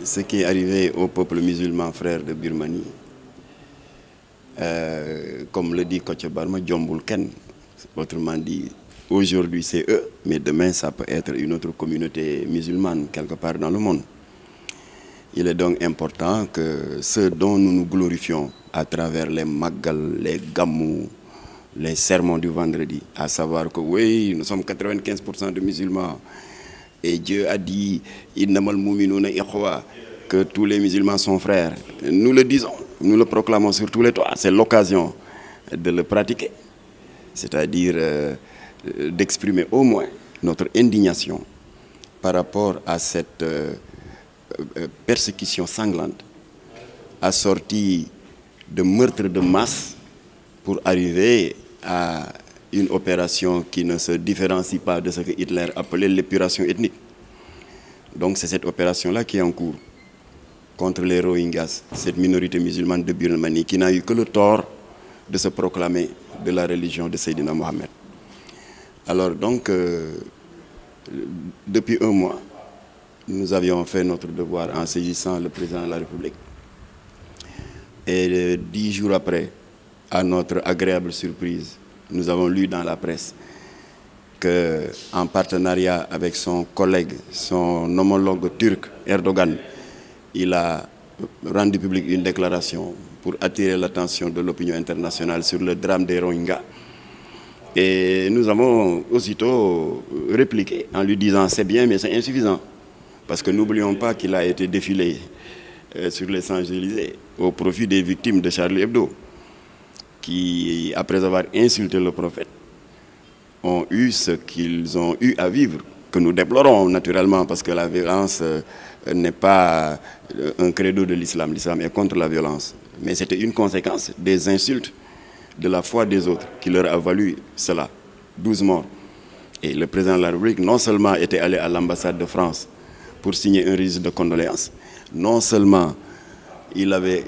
ce qui est arrivé au peuple musulman frère de Birmanie, comme le dit Kocc Barma, Djombul Ken, autrement dit, aujourd'hui c'est eux, mais demain ça peut être une autre communauté musulmane quelque part dans le monde. Il est donc important que ce dont nous nous glorifions à travers les Magal, les Gamou, les sermons du vendredi, à savoir que oui, nous sommes 95% de musulmans, et Dieu a dit que tous les musulmans sont frères. Nous le disons, nous le proclamons sur tous les toits. C'est l'occasion de le pratiquer, c'est-à-dire d'exprimer au moins notre indignation par rapport à cette persécution sanglante assortie de meurtres de masse pour arriver à une opération qui ne se différencie pas de ce que Hitler appelait l'épuration ethnique. Donc c'est cette opération-là qui est en cours contre les Rohingyas, cette minorité musulmane de Birmanie qui n'a eu que le tort de se proclamer de la religion de Seydina Mohamed. Alors donc, depuis un mois, nous avions fait notre devoir en saisissant le président de la République. Et 10 jours après, à notre agréable surprise, nous avons lu dans la presse qu'en partenariat avec son collègue, son homologue turc, Erdogan, il a rendu public une déclaration pour attirer l'attention de l'opinion internationale sur le drame des Rohingyas. Et nous avons aussitôt répliqué en lui disant c'est bien mais c'est insuffisant. Parce que n'oublions pas qu'il a été défilé sur les Champs-Élysées au profit des victimes de Charlie Hebdo, qui, après avoir insulté le prophète, ont eu ce qu'ils ont eu à vivre, que nous déplorons naturellement, parce que la violence n'est pas un credo de l'islam. L'islam est contre la violence. Mais c'était une conséquence des insultes de la foi des autres qui leur a valu cela, 12 morts. Et le président de la République, non seulement était allé à l'ambassade de France pour signer un registre de condoléances, non seulement il avait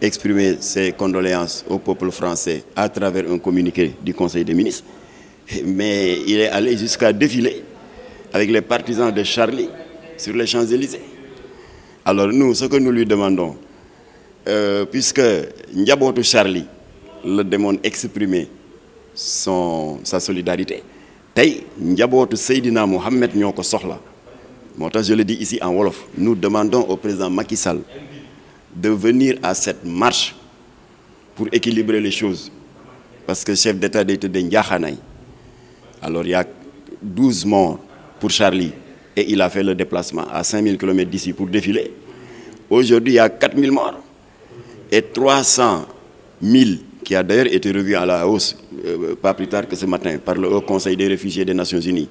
exprimé ses condoléances au peuple français à travers un communiqué du Conseil des ministres, mais il est allé jusqu'à défiler avec les partisans de Charlie sur les Champs-Élysées. Alors nous, ce que nous lui demandons, puisque Ndiabotou Charlie, le démon exprimé sa solidarité, Tay Ndiabotou Seydina Mohamed Nyoko Sohla. Je le dis ici en Wolof, nous demandons au président Macky Sall de venir à cette marche pour équilibrer les choses. Parce que le chef d'État était de Ndiakhanaï. Alors il y a 12 morts pour Charlie et il a fait le déplacement à 5000 km d'ici pour défiler. Aujourd'hui, il y a 4000 morts et 300 000 qui a d'ailleurs été revu à la hausse, pas plus tard que ce matin, par le Haut Conseil des réfugiés des Nations Unies.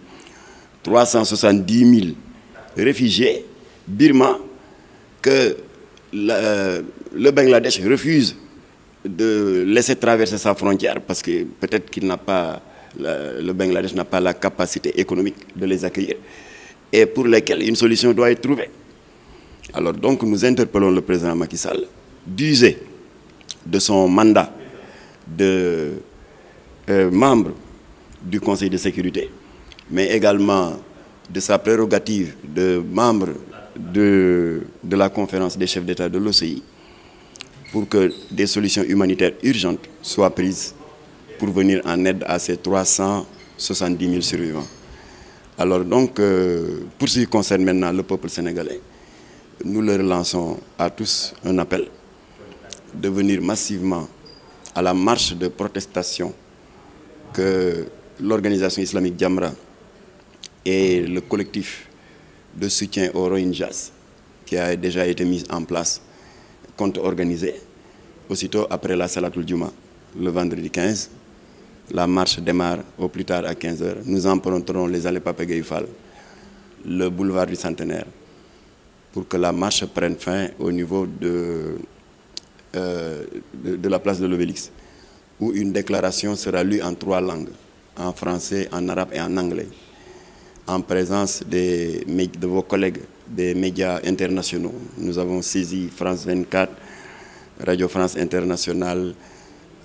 370 000 réfugiés birmans que le Bangladesh refuse de laisser traverser sa frontière parce que peut-être qu'il n'a pas, le Bangladesh n'a pas la capacité économique de les accueillir et pour lesquels une solution doit être trouvée. Alors donc nous interpellons le président Macky Sall d'user de son mandat de membre du Conseil de sécurité, mais également de sa prérogative de membre de la conférence des chefs d'État de l'OCI pour que des solutions humanitaires urgentes soient prises pour venir en aide à ces 370 000 survivants. Alors donc, pour ce qui concerne maintenant le peuple sénégalais, nous leur lançons à tous un appel de venir massivement à la marche de protestation que l'organisation islamique Jamra et le collectif de soutien aux Rohingyas qui a déjà été mis en place compte organiser. Aussitôt après la Salatul Juma, le vendredi 15, la marche démarre au plus tard à 15 h. Nous emprunterons les allées Pape Gueye Fall, le boulevard du Centenaire, pour que la marche prenne fin au niveau de la place de l'Obélisque, où une déclaration sera lue en 3 langues, en français, en arabe et en anglais, en présence de vos collègues des médias internationaux. Nous avons saisi France 24, Radio France Internationale,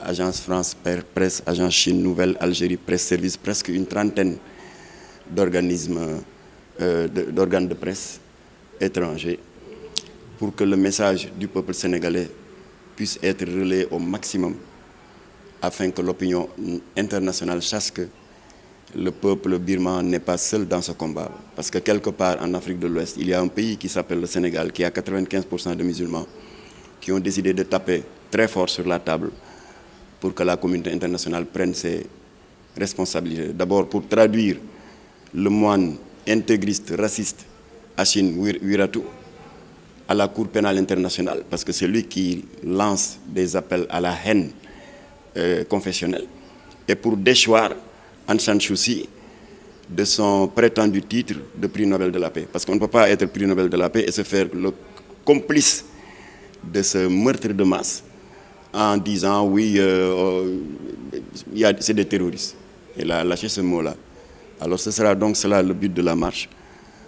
Agence France Presse, Agence Chine Nouvelle, Algérie Presse Service, presque une trentaine d'organes de presse étrangers pour que le message du peuple sénégalais puisse être relayé au maximum afin que l'opinion internationale sache que le peuple birman n'est pas seul dans ce combat. Parce que quelque part en Afrique de l'Ouest, il y a un pays qui s'appelle le Sénégal, qui a 95% de musulmans, qui ont décidé de taper très fort sur la table pour que la communauté internationale prenne ses responsabilités. D'abord pour traduire le moine intégriste, raciste, Hashim Wiratou, à la Cour pénale internationale, parce que c'est lui qui lance des appels à la haine confessionnelle, et pour déchoir Aung San Suu Kyi de son prétendu titre de prix Nobel de la paix. Parce qu'on ne peut pas être prix Nobel de la paix et se faire le complice de ce meurtre de masse en disant oui, c'est des terroristes. Il a lâché ce mot-là. Alors ce sera donc cela le but de la marche.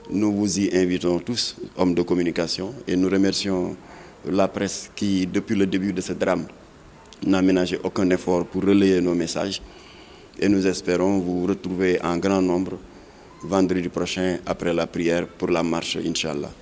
Nous vous y invitons tous, hommes de communication, et nous remercions la presse qui, depuis le début de ce drame, n'a ménagé aucun effort pour relayer nos messages. Et nous espérons vous retrouver en grand nombre vendredi prochain après la prière pour la marche, Inch'Allah.